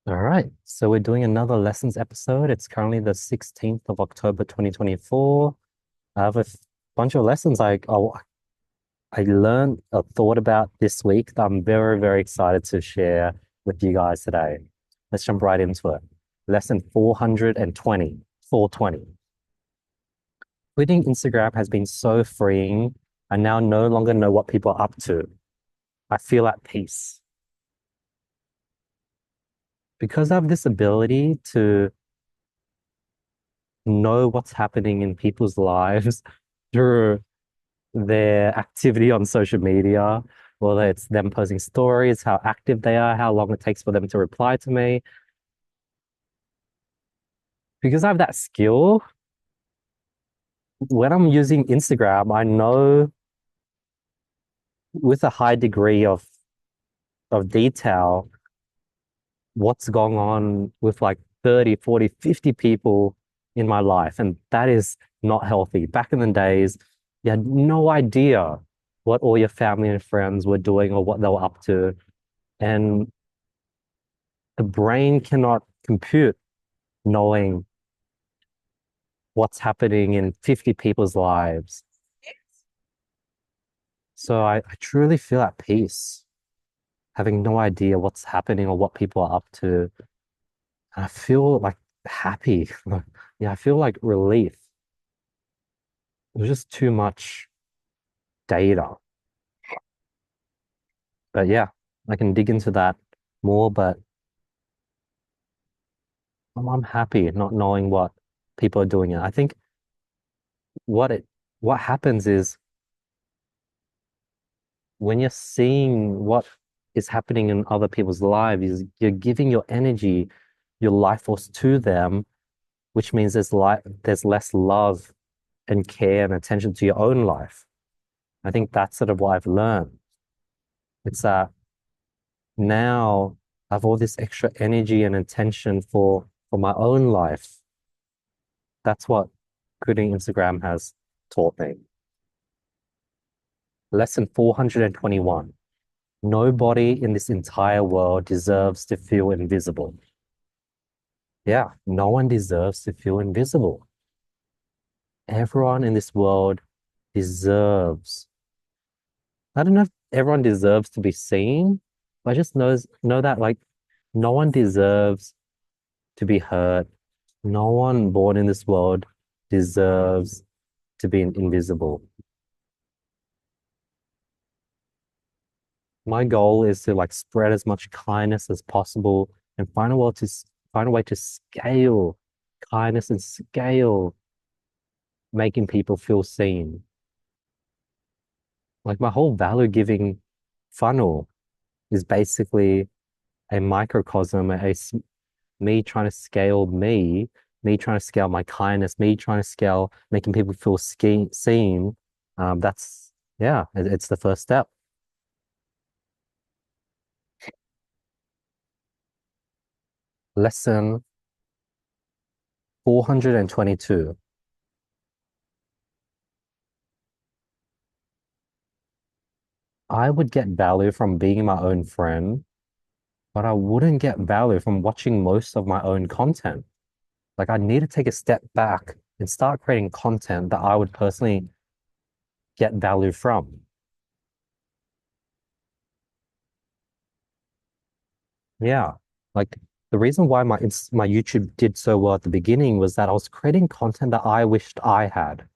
All right, so we're doing another lessons episode. It's currently the 16th of October 2024. I have bunch of lessons I learned or thought about this week that I'm very, very excited to share with you guys today. Let's jump right into it. Lesson 420, 420. Quitting Instagram has been so freeing. I now no longer know what people are up to. I feel at peace. Because I have this ability to know what's happening in people's lives through their activity on social media, whether it's them posting stories, how active they are, how long it takes for them to reply to me. Because I have that skill, when I'm using Instagram, I know with a high degree of detail what's going on with like 30, 40, 50 people in my life. And that is not healthy. Back in the days, you had no idea what all your family and friends were doing or what they were up to. And the brain cannot compute knowing what's happening in 50 people's lives. So I truly feel at peace, having no idea what's happening or what people are up to. And I feel like happy. Yeah, I feel like relief. It was just too much data. But yeah, I can dig into that more, but I'm happy not knowing what people are doing. I think what it what happens is when you're seeing what is happening in other people's lives, is you're giving your energy, your life force to them, which means there's less love and care and attention to your own life. I think that's sort of what I've learned. It's that now I have all this extra energy and attention for my own life. That's what quitting Instagram has taught me. Lesson 421. Nobody in this entire world deserves to feel invisible. Yeah, no one deserves to feel invisible. Everyone in this world deserves. I don't know if everyone deserves to be seen, but I just know that like no one deserves to be hurt. No one born in this world deserves to be invisible. My goal is to like spread as much kindness as possible and find a way to scale kindness and scale making people feel seen. Like my whole value giving funnel is basically a microcosm, me trying to scale me trying to scale my kindness, me trying to scale making people feel seen. That's yeah, it's the first step. Lesson 422. I would get value from being my own friend, but I wouldn't get value from watching most of my own content. Like I need to take a step back and start creating content that I would personally get value from. Yeah. Like the reason why my YouTube did so well at the beginning was that I was creating content that I wished I had.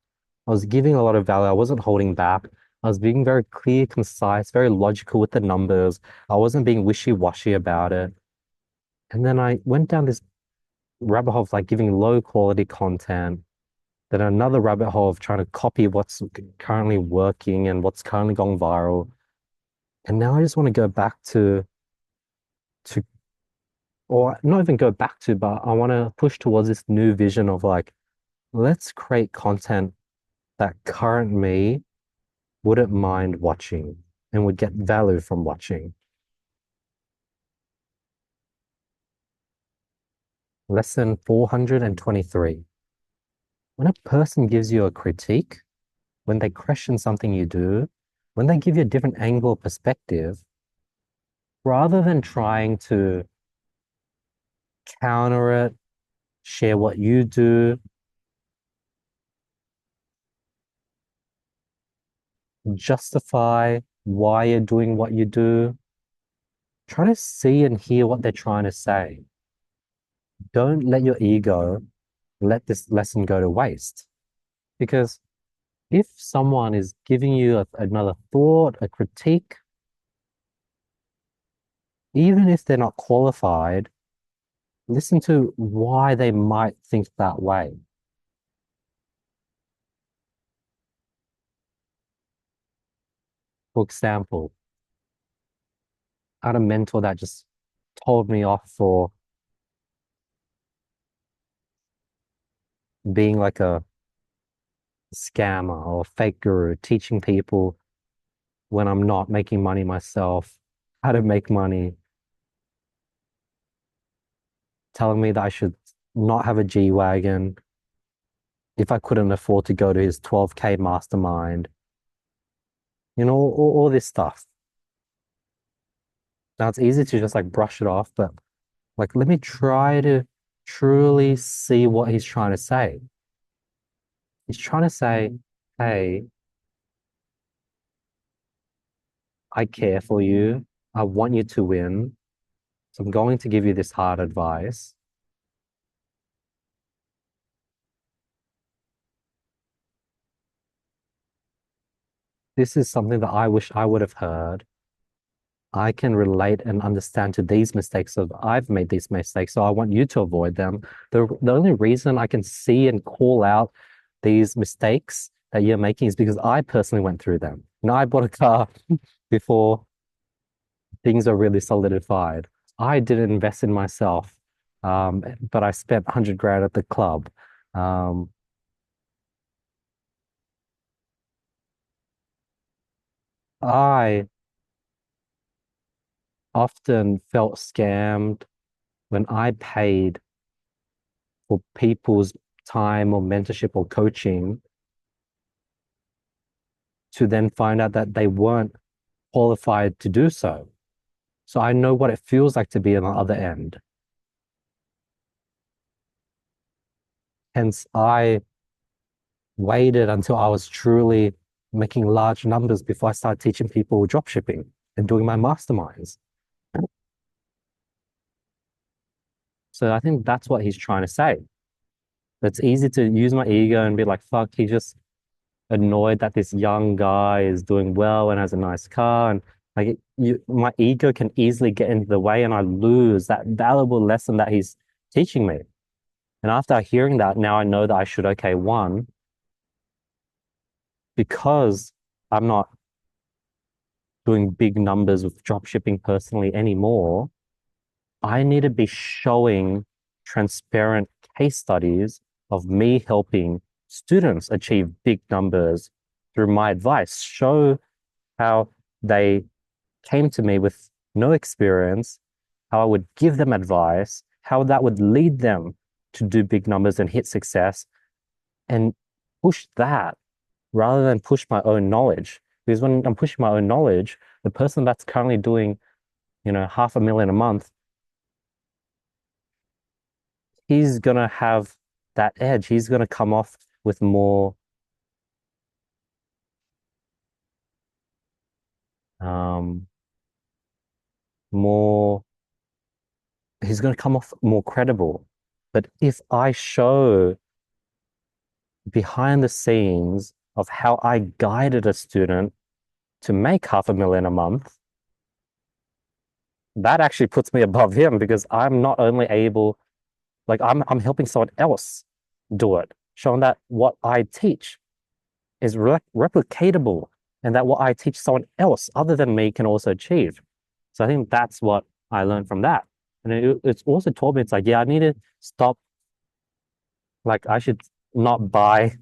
I was giving a lot of value. I wasn't holding back. I was being very clear, concise, very logical with the numbers. I wasn't being wishy-washy about it. And then I went down this rabbit hole of like giving low quality content, then another rabbit hole of trying to copy what's currently working and what's currently going viral. And now I just want to go back to or not even go back to, but I want to push towards this new vision of like, let's create content that current me wouldn't mind watching and would get value from watching. Lesson 423. When a person gives you a critique, when they question something you do, when they give you a different angle or perspective, rather than trying to counter it, share what you do, justify why you're doing what you do. Try to see and hear what they're trying to say. Don't let your ego let this lesson go to waste. Because if someone is giving you another thought, a critique, even if they're not qualified, listen to why they might think that way. For example, I had a mentor that just told me off for being like a scammer or fake guru, teaching people when I'm not making money myself, how to make money, telling me that I should not have a G-Wagon if I couldn't afford to go to his 12K mastermind, all this stuff. Now it's easy to just like brush it off, but like let me try to truly see what he's trying to say. He's trying to say, hey, I care for you. I want you to win. So I'm going to give you this hard advice. This is something that I wish I would have heard. I can relate and understand to these mistakes of I've made these mistakes, so I want you to avoid them. The only reason I can see and call out these mistakes that you're making is because I personally went through them. I bought a car before things are really solidified. I didn't invest in myself, but I spent 100 grand at the club. Um, I often felt scammed when I paid for people's time or mentorship or coaching to then find out that they weren't qualified to do so. So I know what it feels like to be on the other end. Hence, I waited until I was truly making large numbers before I started teaching people drop shipping and doing my masterminds. So I think that's what he's trying to say. It's easy to use my ego and be like, fuck, he just annoyed that this young guy is doing well and has a nice car. And like my ego can easily get into the way and I lose that valuable lesson that he's teaching me. And after hearing that, now I know that I should, okay, one, because I'm not doing big numbers with drop shipping personally anymore, I need to be showing transparent case studies of me helping students achieve big numbers through my advice. Show how they came to me with no experience, how I would give them advice, how that would lead them to do big numbers and hit success, and push that rather than push my own knowledge. Because when I'm pushing my own knowledge, the person that's currently doing, 500,000 a month, he's gonna have that edge. He's gonna come off with um, more, he's gonna come off more credible. But if I show behind the scenes of how I guided a student to make 500,000 a month, that actually puts me above him because I'm not only able, like I'm helping someone else do it, showing that what I teach is replicatable and that what I teach someone else other than me can also achieve. So I think that's what I learned from that. And it's also taught me, it's like, yeah, I need to stop, like I should not buy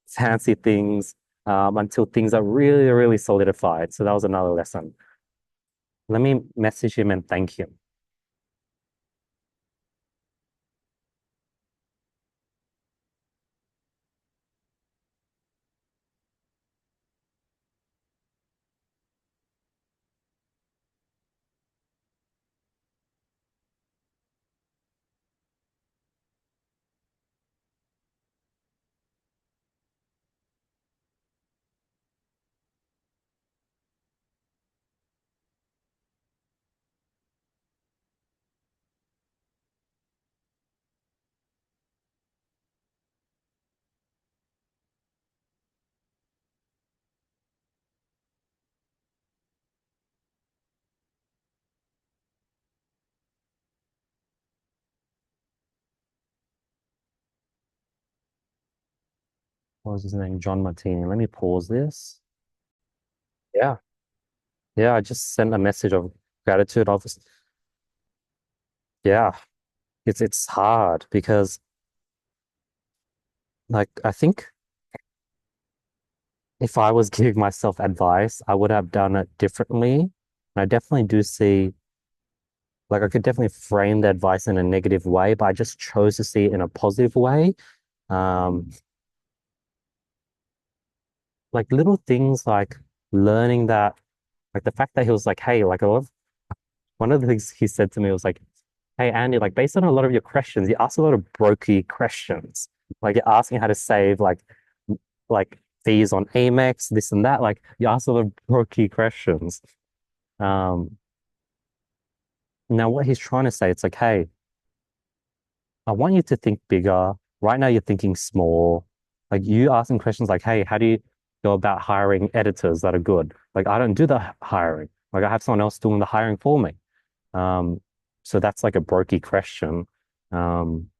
fancy things until things are really, really solidified. So that was another lesson. Let me message him and thank him. What was his name? John Martini. Let me pause this. Yeah. Yeah, I just sent a message of gratitude. Yeah, it's hard because like I think if I was giving myself advice, I would have done it differently. And I definitely do see like I could definitely frame the advice in a negative way, but I just chose to see it in a positive way. Um, like little things like learning that, like the fact that he was like, hey, like one of the things he said to me was like, hey, Andy, like based on a lot of your questions, you ask a lot of brokey questions. Like you're asking how to save like fees on Amex, this and that. Like you ask a lot of brokey questions. Um, now what he's trying to say, it's like, hey, I want you to think bigger. Right now you're thinking small. Like you asking questions like, hey, how do you go about hiring editors that are good? Like I don't do the hiring. Like I have someone else doing the hiring for me. Um, so that's like a brokey question. Um,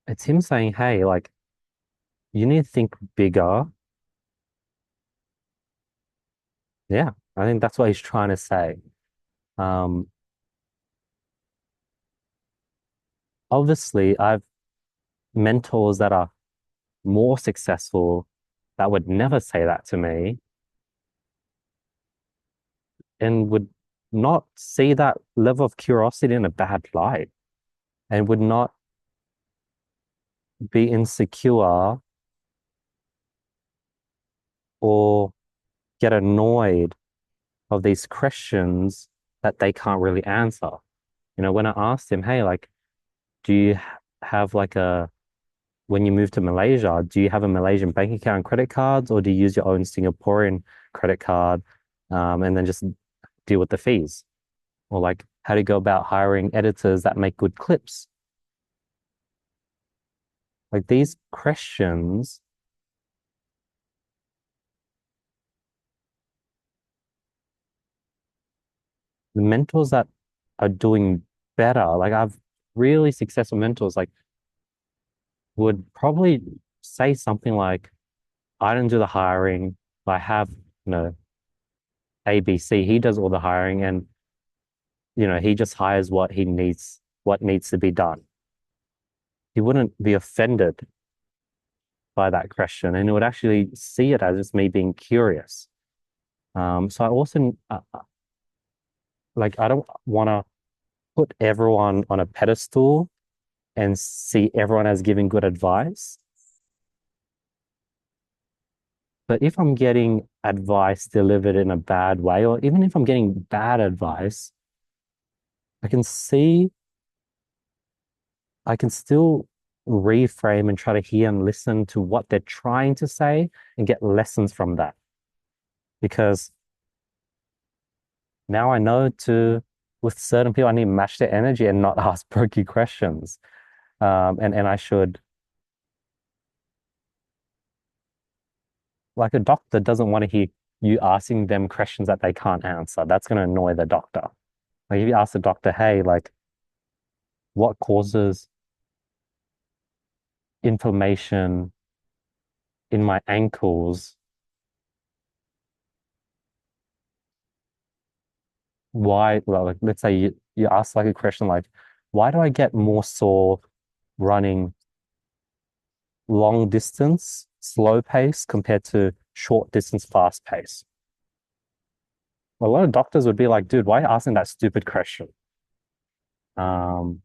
it's him saying, hey, like you need to think bigger. Yeah, I think that's what he's trying to say. Um, obviously, I've mentors that are more successful that would never say that to me and would not see that level of curiosity in a bad light and would not be insecure or get annoyed of these questions that they can't really answer. You know, when I asked him, hey, like, do you have like when you move to Malaysia, do you have a Malaysian bank account and credit cards, or do you use your own Singaporean credit card, and then just deal with the fees? Or like, how do you go about hiring editors that make good clips? Like these questions, the mentors that are doing better, like I've really successful mentors, like would probably say something like, I don't do the hiring. I have, ABC. He does all the hiring and, he just hires what needs to be done. He wouldn't be offended by that question and he would actually see it as just me being curious. So I also, like, I don't want to put everyone on a pedestal and see everyone as giving good advice. But if I'm getting advice delivered in a bad way, or even if I'm getting bad advice, I can see, I can still reframe and try to hear and listen to what they're trying to say and get lessons from that. Because now I know with certain people, I need to match their energy and not ask pokey questions. And I should, like a doctor doesn't want to hear you asking them questions that they can't answer. That's going to annoy the doctor. Like if you ask the doctor, hey, like what causes inflammation in my ankles? Why, well, like let's say you ask like a question like, why do I get more sore running long distance, slow pace compared to short distance, fast pace? A lot of doctors would be like, dude, why are you asking that stupid question? Um,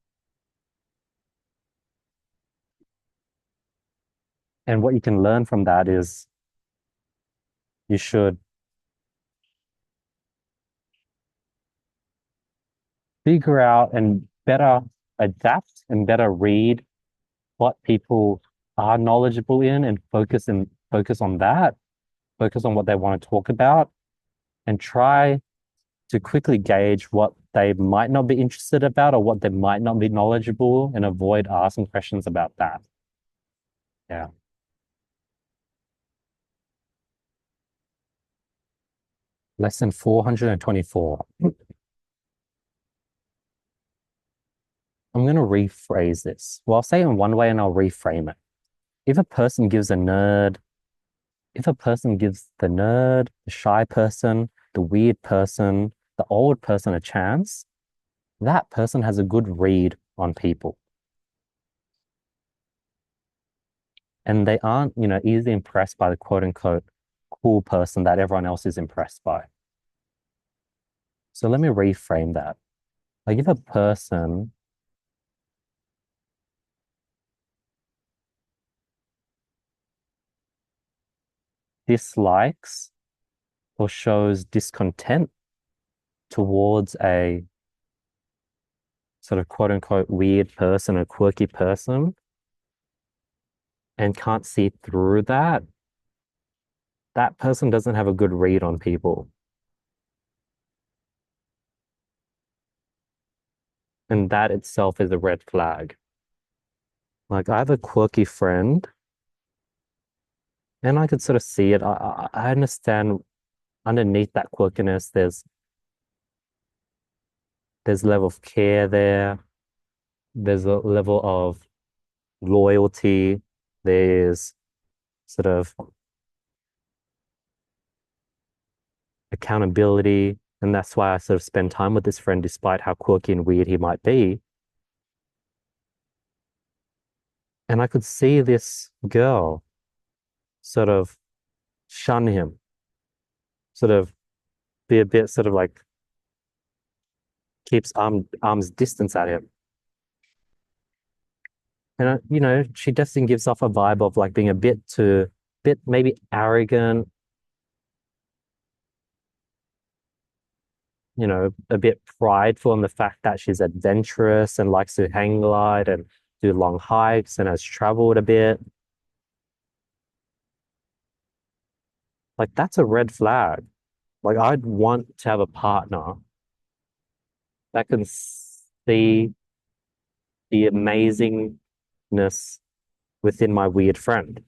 and what you can learn from that is you should figure out and better adapt and better read what people are knowledgeable in and focus on that, focus on what they want to talk about, and try to quickly gauge what they might not be interested about or what they might not be knowledgeable and avoid asking questions about that. Yeah. Lesson 424. I'm going to rephrase this. Well, I'll say it in one way and I'll reframe it. if a person gives a nerd, if a person gives the nerd, the shy person, the weird person, the old person a chance, that person has a good read on people. And they aren't, easily impressed by the quote unquote cool person that everyone else is impressed by. So let me reframe that. Like if a person dislikes or shows discontent towards a sort of quote unquote weird person or quirky person and can't see through that, that person doesn't have a good read on people. And that itself is a red flag. Like I have a quirky friend and I could sort of see it. I understand underneath that quirkiness, there's a level of care there. There's a level of loyalty. There's sort of accountability. And that's why I sort of spend time with this friend, despite how quirky and weird he might be. And I could see this girl sort of shun him, sort of be a bit sort of like keeps arm's distance at him. And she definitely gives off a vibe of like being a bit maybe arrogant, a bit prideful in the fact that she's adventurous and likes to hang glide and do long hikes and has traveled a bit. Like that's a red flag. Like I'd want to have a partner that can see the amazingness within my weird friend,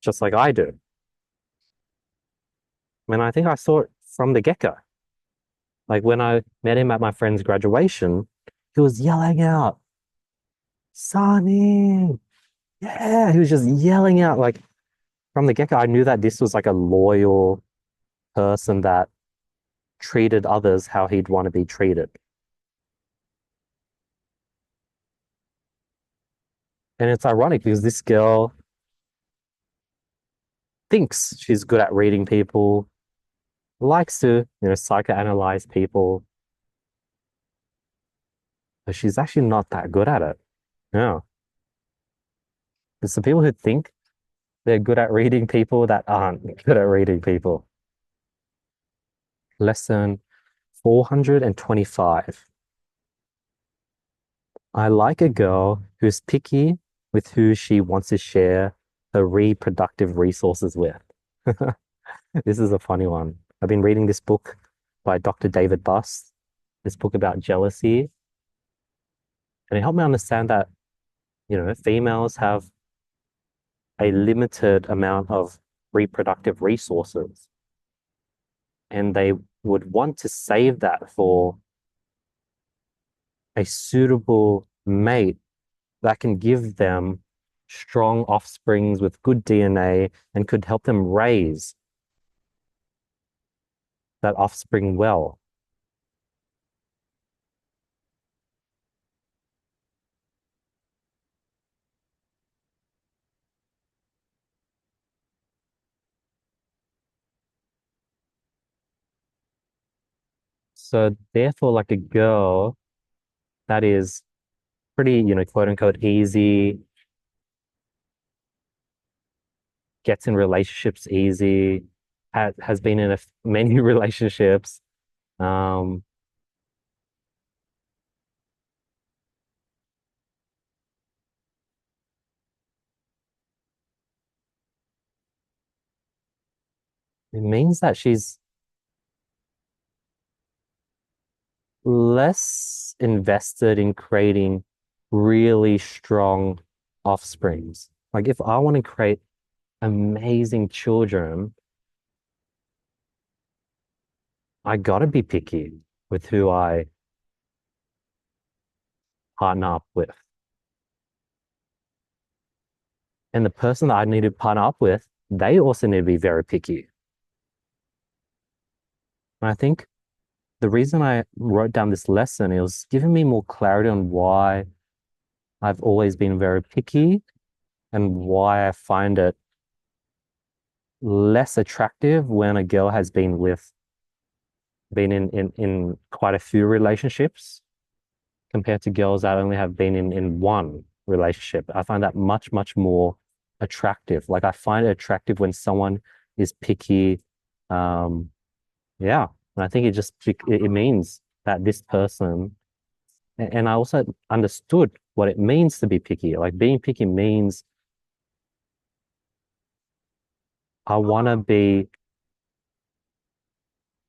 just like I do. And I think I saw it from the get-go. Like when I met him at my friend's graduation, he was yelling out, Sonny. Yeah, he was just yelling out like from the get-go. I knew that this was like a loyal person that treated others how he'd want to be treated. And it's ironic because this girl thinks she's good at reading people, likes to, psychoanalyze people, but she's actually not that good at it. Yeah. It's the people who think they're good at reading people that aren't good at reading people. Lesson 425. I like a girl who's picky with who she wants to share her reproductive resources with. This is a funny one. I've been reading this book by Dr. David Buss, this book about jealousy, and it helped me understand that, females have a limited amount of reproductive resources, and they would want to save that for a suitable mate that can give them strong offsprings with good DNA and could help them raise that offspring well. So therefore, like a girl that is pretty, quote unquote, easy, gets in relationships easy, has been in many relationships. Um, it means that she's less invested in creating really strong offsprings. Like if I want to create amazing children, I gotta be picky with who I partner up with. And the person that I need to partner up with, they also need to be very picky. And I think the reason I wrote down this lesson, it was giving me more clarity on why I've always been very picky and why I find it less attractive when a girl has been in quite a few relationships compared to girls that only have been in one relationship. I find that much, much more attractive. Like I find it attractive when someone is picky. Um, yeah. And I think it means that this person, and I also understood what it means to be picky. Like being picky means I want to be,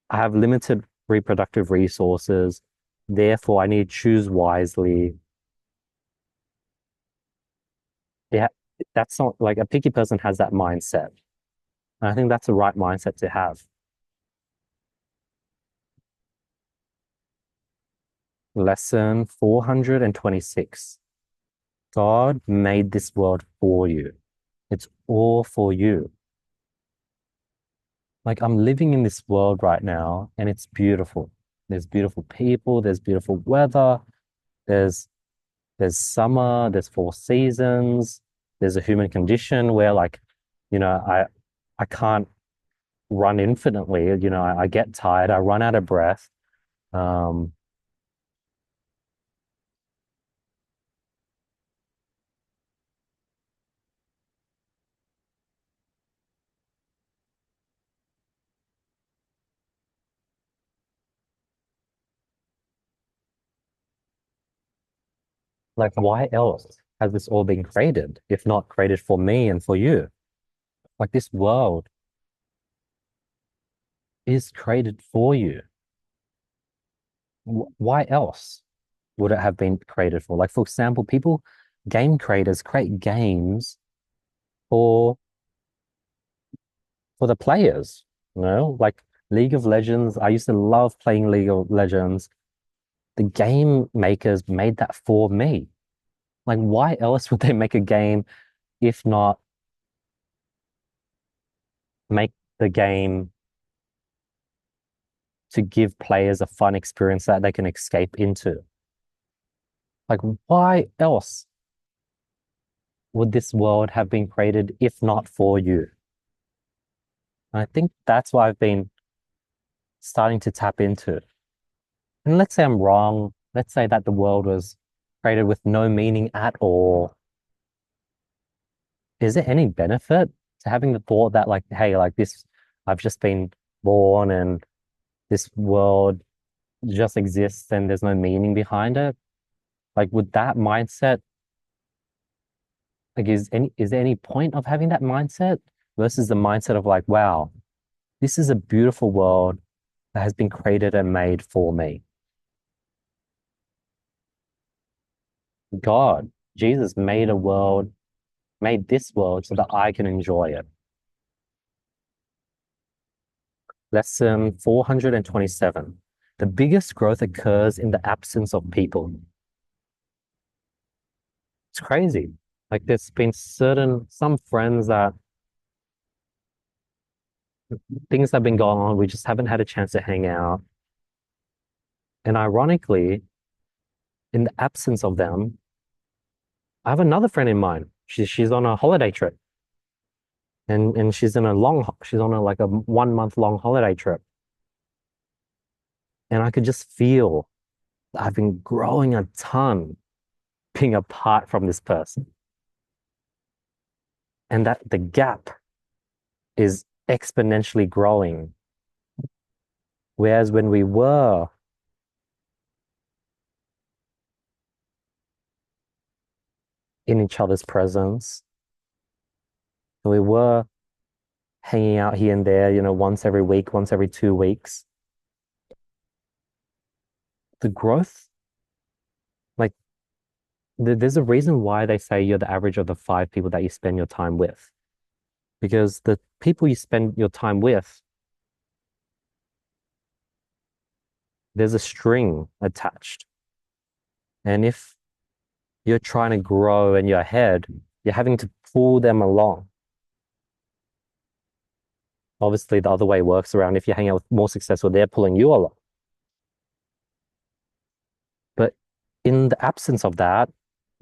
I have limited reproductive resources. Therefore, I need to choose wisely. Yeah, that's not like a picky person has that mindset. And I think that's the right mindset to have. Lesson 426. God made this world for you. It's all for you. Like I'm living in this world right now and it's beautiful. There's beautiful people, there's beautiful weather, there's there's summer, there's four seasons, there's a human condition where like, you know, I can't run infinitely. You know, I get tired, I run out of breath. Um, like why else has this all been created if not created for me and for you? Like this world is created for you. Why else would it have been created for? Like, for example, game creators create games for the players, you know, like League of Legends. I used to love playing League of Legends. The game makers made that for me. Like, why else would they make a game if not make the game to give players a fun experience that they can escape into? Like, why else would this world have been created if not for you? And I think that's what I've been starting to tap into. And let's say I'm wrong. Let's say that the world was created with no meaning at all. Is there any benefit to having the thought that, like, hey, like this, I've just been born and this world just exists and there's no meaning behind it? Like, would that mindset, like, is there any point of having that mindset versus the mindset of like, wow, this is a beautiful world that has been created and made for me. God, Jesus made this world so that I can enjoy it. Lesson 427. The biggest growth occurs in the absence of people. It's crazy. Like there's been some friends that things have been going on. We just haven't had a chance to hang out. And ironically, in the absence of them, I have another friend in mind. She's on a holiday trip and she's on a like a 1 month long holiday trip. And I could just feel I've been growing a ton being apart from this person. And that the gap is exponentially growing. Whereas when we were in each other's presence, we were hanging out here and there, you know, once every week, once every 2 weeks, the growth, like there's a reason why they say you're the average of the five people that you spend your time with. Because the people you spend your time with, there's a string attached. And if you're trying to grow and you're ahead, You're having to pull them along. Obviously, the other way works around. If you hang out with more successful, they're pulling you along. But in the absence of that,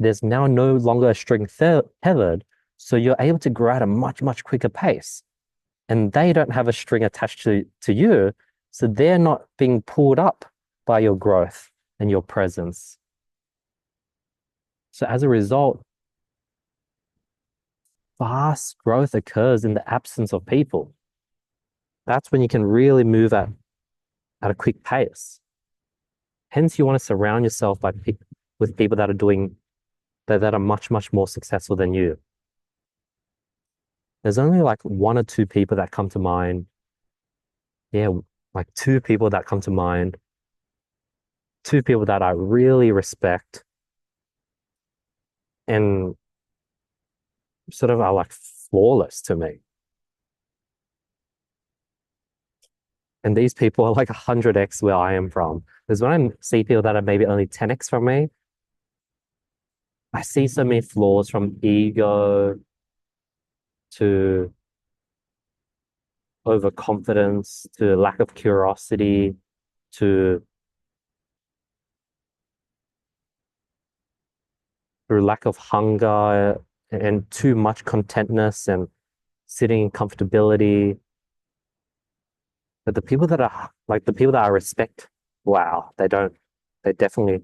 there's now no longer a string tethered. So you're able to grow at a much, much quicker pace. And they don't have a string attached to you. So they're not being pulled up by your growth and your presence. So as a result, fast growth occurs in the absence of people. That's when you can really move at a quick pace. Hence, you want to surround yourself with people that are doing that are much, much more successful than you. There's only like one or two people that come to mind. Yeah, like two people that come to mind, two people that I really respect and sort of are like flawless to me. And these people are like 100x where I am from. Because when I see people that are maybe only 10x from me, I see so many flaws from ego to overconfidence to lack of curiosity to through lack of hunger and too much contentness and sitting in comfortability. But the people that are like the people that I respect, wow, they definitely,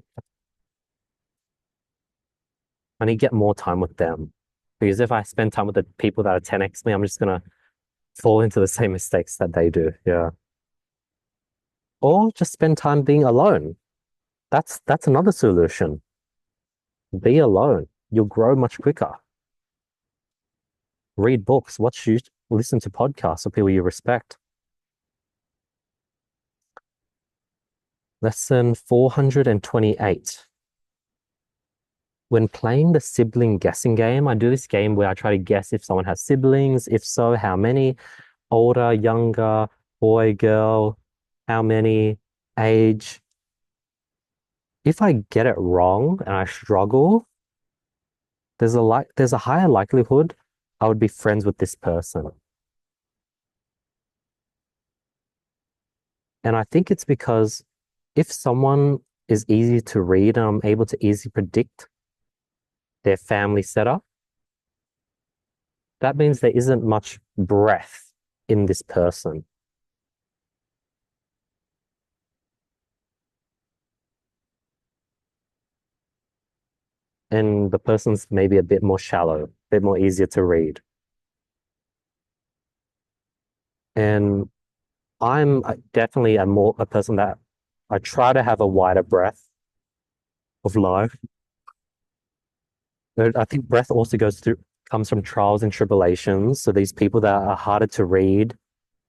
I need to get more time with them. Because if I spend time with the people that are 10x me, I'm just gonna fall into the same mistakes that they do. Yeah. Or just spend time being alone. That's another solution. Be alone. You'll grow much quicker. Read books, listen to podcasts of people you respect. Lesson 428. When playing the sibling guessing game, I do this game where I try to guess if someone has siblings, if so, how many, older, younger, boy, girl, how many, age. If I get it wrong and I struggle, there's a higher likelihood I would be friends with this person. And I think it's because if someone is easy to read and I'm able to easily predict their family setup, that means there isn't much breadth in this person. And the person's maybe a bit more shallow, a bit more easier to read. And definitely a person that I try to have a wider breadth of life. But I think breadth also comes from trials and tribulations. So these people that are harder to read,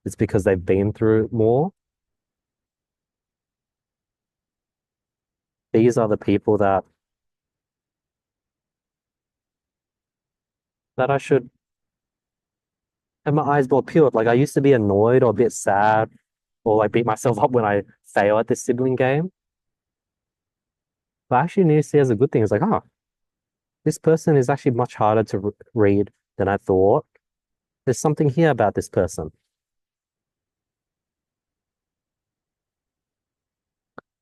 it's because they've been through more. These are the people that I should have my eyes more peeled. Like I used to be annoyed or a bit sad or like beat myself up when I fail at this sibling game. But I actually need to see it as a good thing. It's like, oh, this person is actually much harder to read than I thought. There's something here about this person.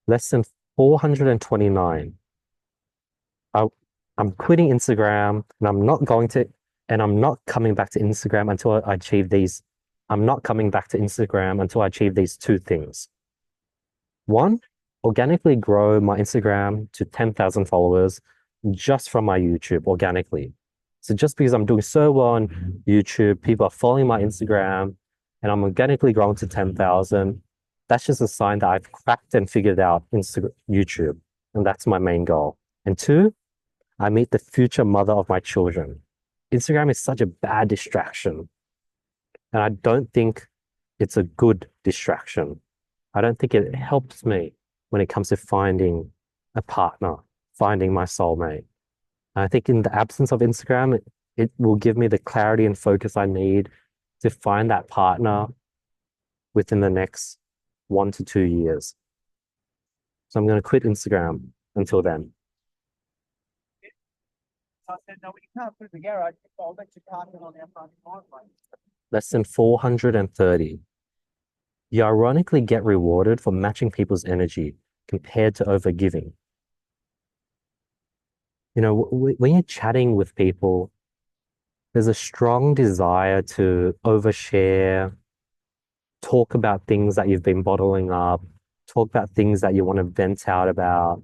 Lesson 429. I, I'm quitting Instagram and I'm not coming back to Instagram until I achieve these. I'm not coming back to Instagram until I achieve these two things. One, organically grow my Instagram to 10,000 followers just from my YouTube organically. So just because I'm doing so well on YouTube, people are following my Instagram and I'm organically growing to 10,000. That's just a sign that I've cracked and figured out YouTube. And that's my main goal. And two, I meet the future mother of my children. Instagram is such a bad distraction. And I don't think it's a good distraction. I don't think it helps me when it comes to finding a partner, finding my soulmate. And I think in the absence of Instagram, it will give me the clarity and focus I need to find that partner within the next 1 to 2 years. So I'm going to quit Instagram until then. Lesson 430. You ironically get rewarded for matching people's energy compared to overgiving. You know, when you're chatting with people, there's a strong desire to overshare, talk about things that you've been bottling up, talk about things that you want to vent out about.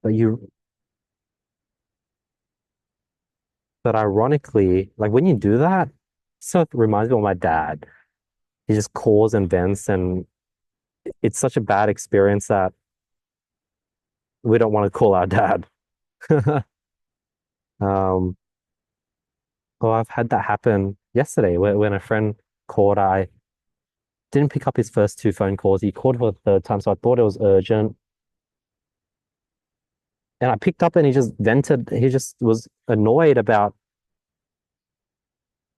But you, but ironically, like when you do that, so it reminds me of my dad. He just calls and vents, and it's such a bad experience that we don't want to call our dad. Um, oh, I've had that happen yesterday when a friend called. I didn't pick up his first two phone calls. He called for the third time, so I thought it was urgent. And I picked up and he just vented. He just was annoyed about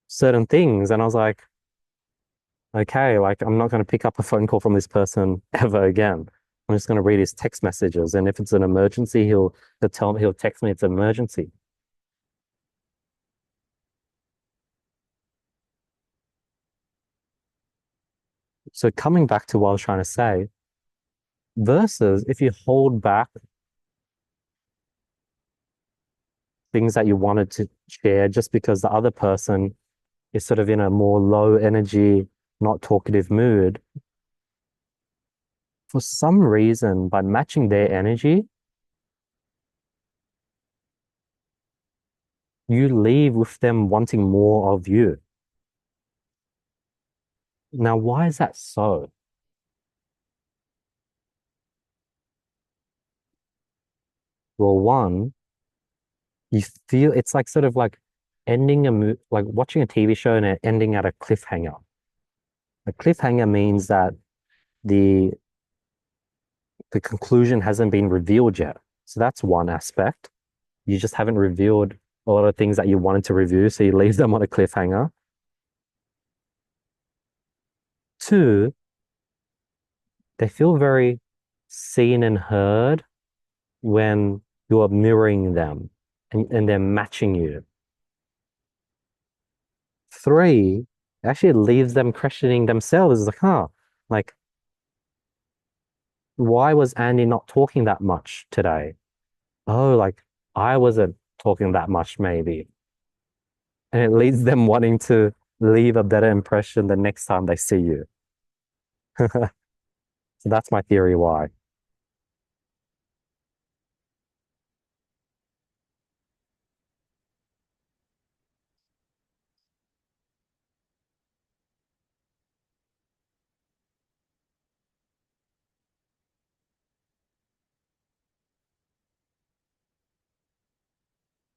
certain things. And I was like, okay, like I'm not going to pick up a phone call from this person ever again. I'm just going to read his text messages. And if it's an emergency, he'll text me it's an emergency. So coming back to what I was trying to say, versus if you hold back things that you wanted to share just because the other person is sort of in a more low energy, not talkative mood, for some reason, by matching their energy, you leave with them wanting more of you. Now, why is that so? Well, one, you feel it's like sort of like ending like watching a TV show and it ending at a cliffhanger. A cliffhanger means that the the conclusion hasn't been revealed yet. So that's one aspect. You just haven't revealed a lot of things that you wanted to review, so you leave them on a cliffhanger. Two, they feel very seen and heard when you are mirroring them and they're matching you. Three, it actually leaves them questioning themselves. It's like, huh, like, why was Andy not talking that much today? Oh, like, I wasn't talking that much, maybe. And it leads them wanting to leave a better impression the next time they see you. So that's my theory why.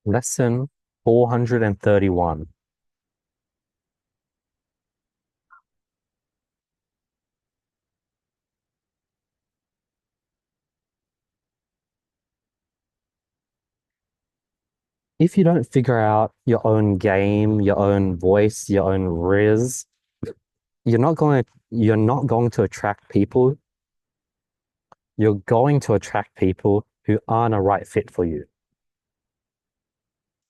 Lesson 431. If you don't figure out your own game, your own voice, your own riz, you're not going to attract people. You're going to attract people who aren't a right fit for you.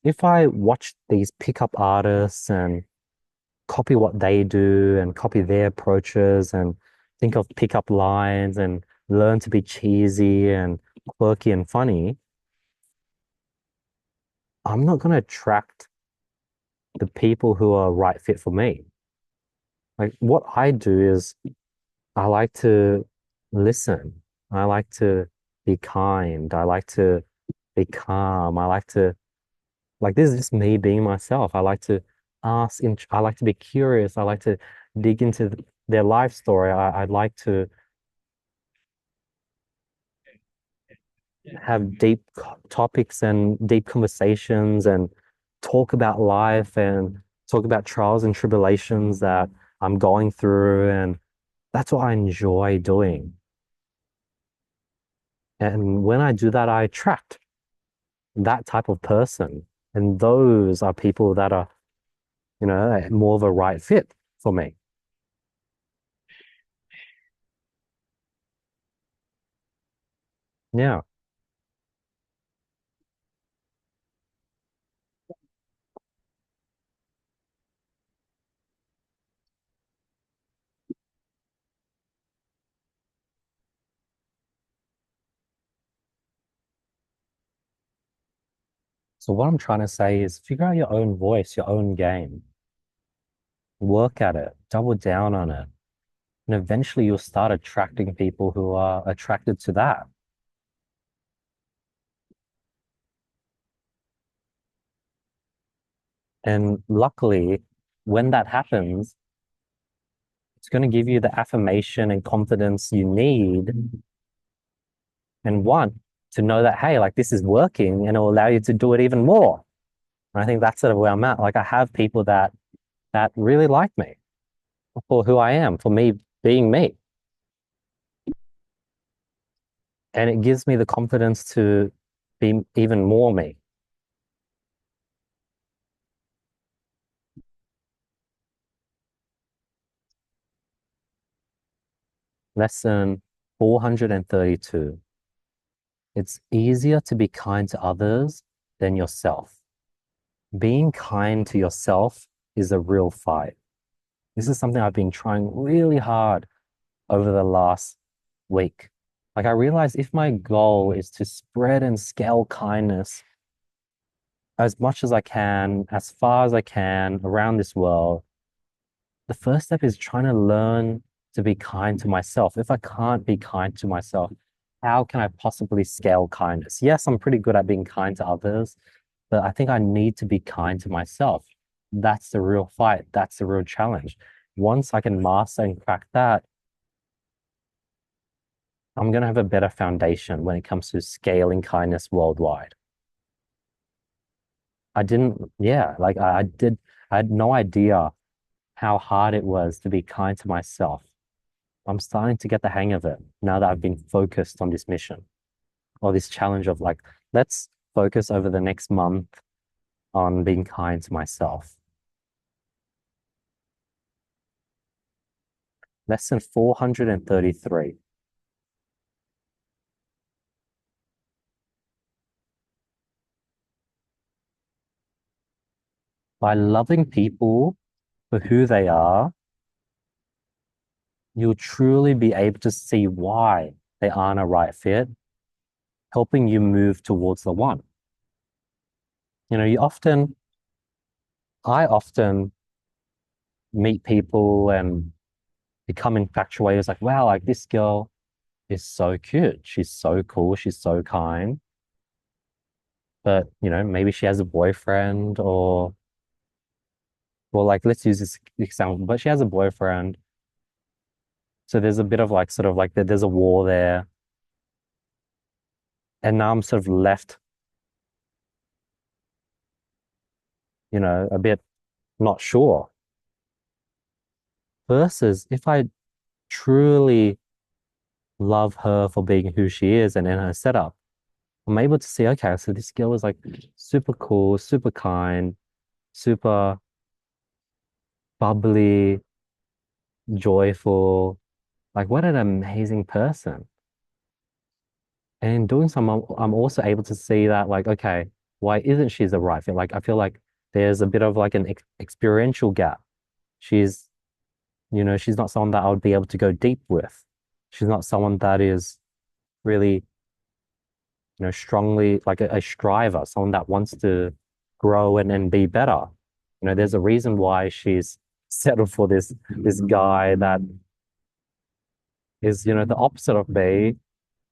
If I watch these pickup artists and copy what they do and copy their approaches and think of pickup lines and learn to be cheesy and quirky and funny, I'm not going to attract the people who are right fit for me. Like what I do is I like to listen. I like to be kind. I like to be calm. I like to, like, this is just me being myself. I like to I like to be curious. I like to dig into their life story. I'd like to have deep topics and deep conversations and talk about life and talk about trials and tribulations that I'm going through. And that's what I enjoy doing. And when I do that, I attract that type of person. And those are people that are, more of a right fit for me. Yeah. So what I'm trying to say is figure out your own voice, your own game, work at it, double down on it. And eventually you'll start attracting people who are attracted to that. And luckily, when that happens, it's going to give you the affirmation and confidence you need and want to know that, hey, like this is working and it will allow you to do it even more. And I think that's sort of where I'm at. Like I have people that really like me for who I am, for me being me. And it gives me the confidence to be even more me. Lesson 432. It's easier to be kind to others than yourself. Being kind to yourself is a real fight. This is something I've been trying really hard over the last week. Like I realized if my goal is to spread and scale kindness as much as I can, as far as I can around this world, the first step is trying to learn to be kind to myself. If I can't be kind to myself, how can I possibly scale kindness? Yes, I'm pretty good at being kind to others, but I think I need to be kind to myself. That's the real fight. That's the real challenge. Once I can master and crack that, I'm going to have a better foundation when it comes to scaling kindness worldwide. I didn't, yeah, like I had no idea how hard it was to be kind to myself. I'm starting to get the hang of it now that I've been focused on this mission or this challenge of like, let's focus over the next month on being kind to myself. Lesson 433. By loving people for who they are, you'll truly be able to see why they aren't a right fit, helping you move towards the one. You know, I often meet people and become infatuated. It's like, wow, like this girl is so cute. She's so cool. She's so kind. But, you know, maybe she has a boyfriend or, well, like, let's use this example, but she has a boyfriend. So there's a bit of like, sort of like, there's a war there. And now I'm sort of left, you know, a bit not sure. Versus if I truly love her for being who she is and in her setup, I'm able to see, okay, so this girl is like super cool, super kind, super bubbly, joyful. Like, what an amazing person. And in doing so, I'm also able to see that, like, okay, why isn't she the right fit? Like, I feel like there's a bit of like an experiential gap. She's, you know, she's not someone that I would be able to go deep with. She's not someone that is really, you know, strongly like a striver, someone that wants to grow and be better. You know, there's a reason why she's settled for this guy that is, you know, the opposite of me.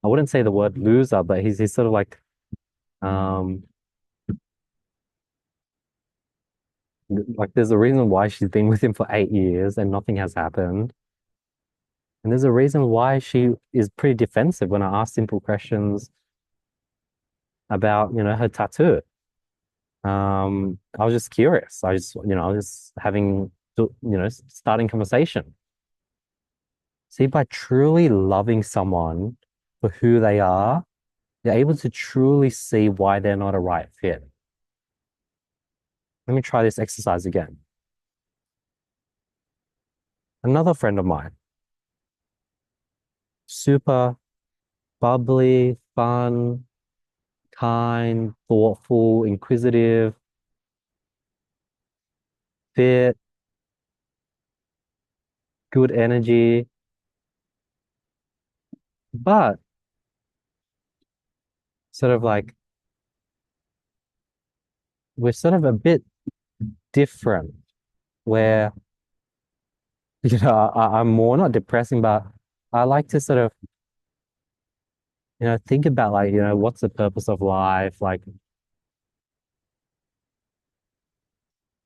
I wouldn't say the word loser, but he's sort of um like there's a reason why she's been with him for 8 years and nothing has happened. And there's a reason why she is pretty defensive when I ask simple questions about, you know, her tattoo. I was just curious. I was just having, starting conversation. See, by truly loving someone for who they are, you're able to truly see why they're not a right fit. Let me try this exercise again. Another friend of mine, super bubbly, fun, kind, thoughtful, inquisitive, fit, good energy, but sort of like we're sort of a bit different where, I'm more not depressing, but I like to sort of, think about like, what's the purpose of life? Like,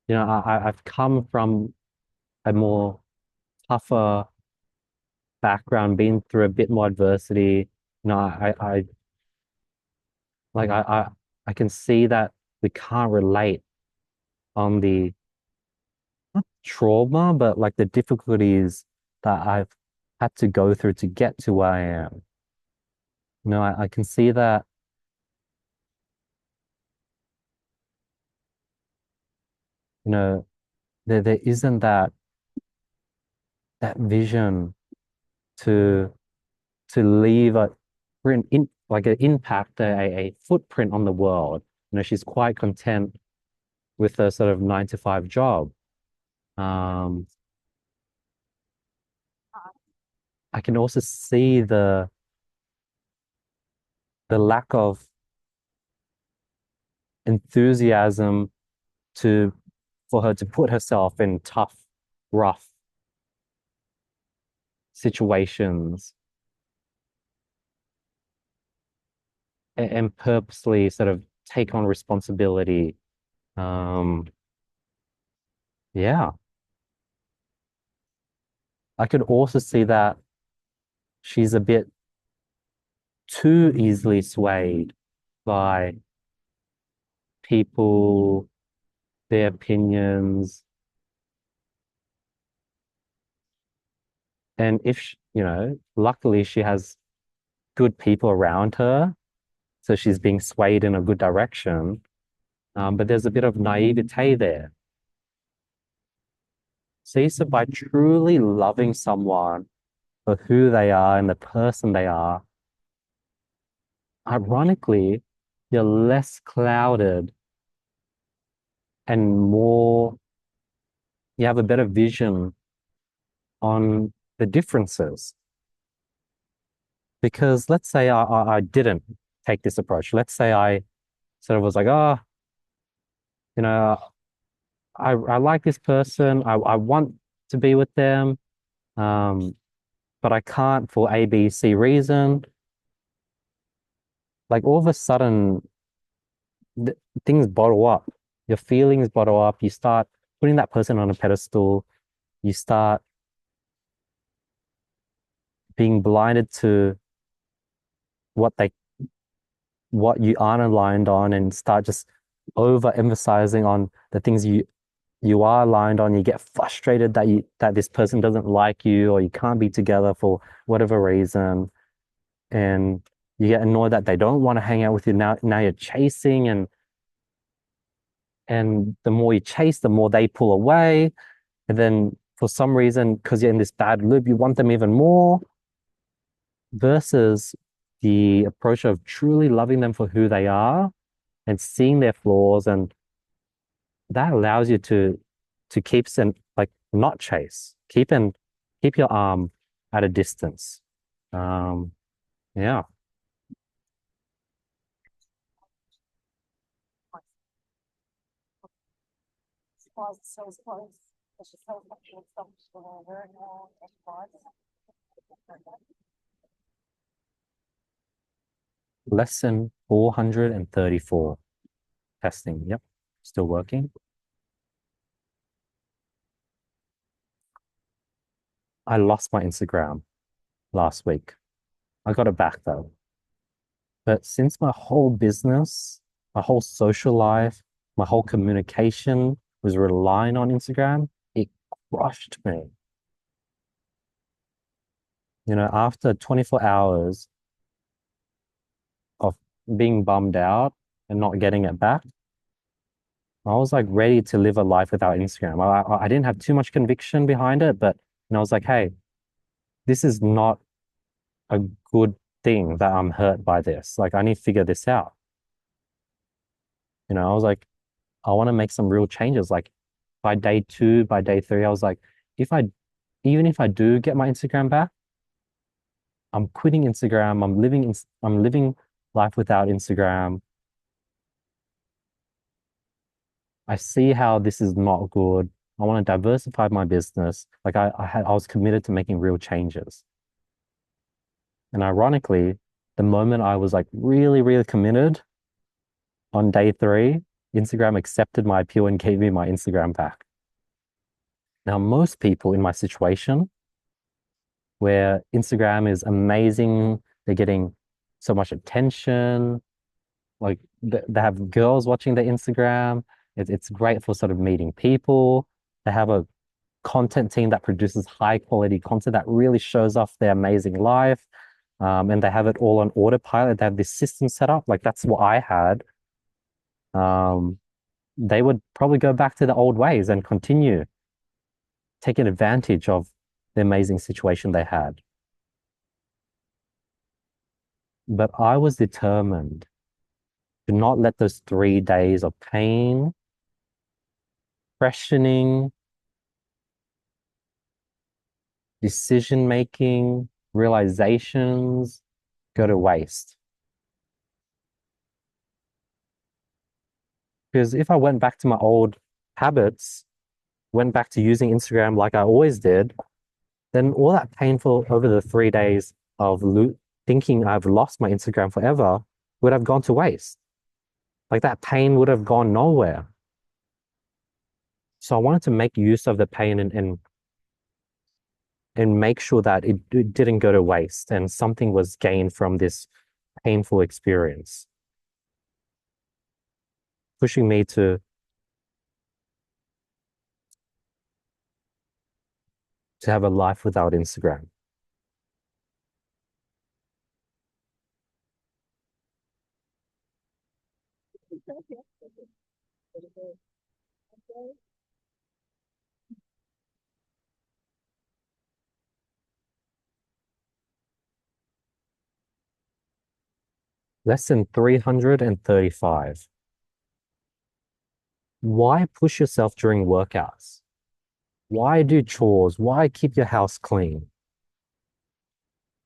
I've come from a more tougher background, been through a bit more adversity. Like I can see that we can't relate on the not trauma, but like the difficulties that I've had to go through to get to where I am. I can see that, you know, there isn't that vision to leave a print in like an impact, a footprint on the world. She's quite content with a sort of 9 to 5 job. Um, I can also see the lack of enthusiasm to for her to put herself in tough, rough situations and purposely sort of take on responsibility. Um, yeah, I could also see that she's a bit too easily swayed by people, their opinions, and if luckily she has good people around her, so she's being swayed in a good direction. But there's a bit of naivete there. See, so by truly loving someone for who they are and the person they are, ironically, you're less clouded and more, you have a better vision on the differences. Because let's say I didn't take this approach. Let's say I sort of was like, oh, you know, I like this person. I want to be with them. Um, but I can't for A, B, C reason. Like all of a sudden, th things bottle up. Your feelings bottle up. You start putting that person on a pedestal. You start being blinded to what they what you aren't aligned on, and start just overemphasizing on the things you are aligned on. You get frustrated that this person doesn't like you, or you can't be together for whatever reason, and you get annoyed that they don't want to hang out with you. Now you're chasing, and the more you chase, the more they pull away. And then for some reason, because you're in this bad loop, you want them even more, versus the approach of truly loving them for who they are and seeing their flaws. And that allows you to keep and like not chase, keep your arm at a distance. Um, yeah. Lesson 434. Testing. Yep. Still working. I lost my Instagram last week. I got it back though. But since my whole business, my whole social life, my whole communication was relying on Instagram, it crushed me. After 24 hours of being bummed out and not getting it back, I was like ready to live a life without Instagram. I didn't have too much conviction behind it, but I was like, hey, this is not a good thing that I'm hurt by this. Like, I need to figure this out. I was like, I want to make some real changes. Like by day 2, by day 3, I was like, if I, even if I do get my Instagram back, I'm quitting Instagram. I'm living life without Instagram. I see how this is not good. I want to diversify my business. Like I was committed to making real changes. And ironically, the moment I was like really, really committed on day three, Instagram accepted my appeal and gave me my Instagram back. Now, most people in my situation where Instagram is amazing, they're getting so much attention, like they have girls watching their Instagram. It's great for sort of meeting people. They have a content team that produces high quality content that really shows off their amazing life. And they have it all on autopilot. They have this system set up. Like that's what I had. Um, they would probably go back to the old ways and continue taking advantage of the amazing situation they had. But I was determined to not let those 3 days of pain, questioning, decision making, realizations go to waste. Because if I went back to my old habits, went back to using Instagram like I always did, then all that painful over the 3 days of thinking I've lost my Instagram forever would have gone to waste. Like that pain would have gone nowhere. So I wanted to make use of the pain and make sure that it didn't go to waste and something was gained from this painful experience, pushing me to have a life without Instagram. Lesson 335. Why push yourself during workouts? Why do chores? Why keep your house clean?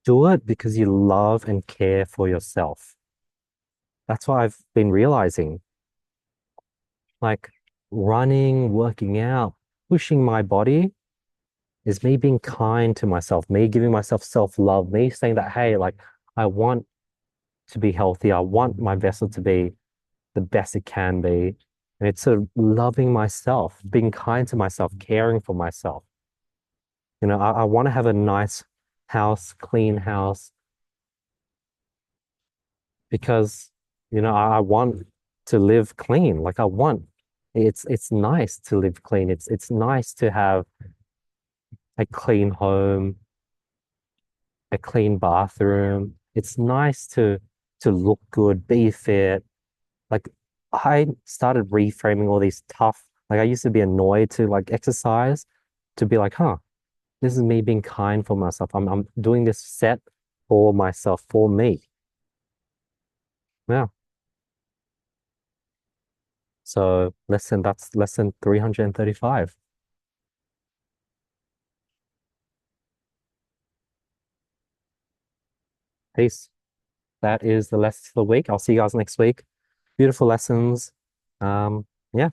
Do it because you love and care for yourself. That's what I've been realizing. Like running, working out, pushing my body is me being kind to myself, me giving myself self-love, me saying that, hey, like I want to be healthy. I want my vessel to be the best it can be. And it's sort of loving myself, being kind to myself, caring for myself. I want to have a nice house, clean house, because, I want to live clean. Like it's nice to live clean. It's nice to have a clean home, a clean bathroom. It's nice to look good, be fit. Like I started reframing all these tough, like I used to be annoyed to like exercise, to be like, huh, this is me being kind for myself. I'm doing this set for myself, for me. Yeah. So that's lesson 335. Peace. That is the lesson for the week. I'll see you guys next week. Beautiful lessons. Yeah.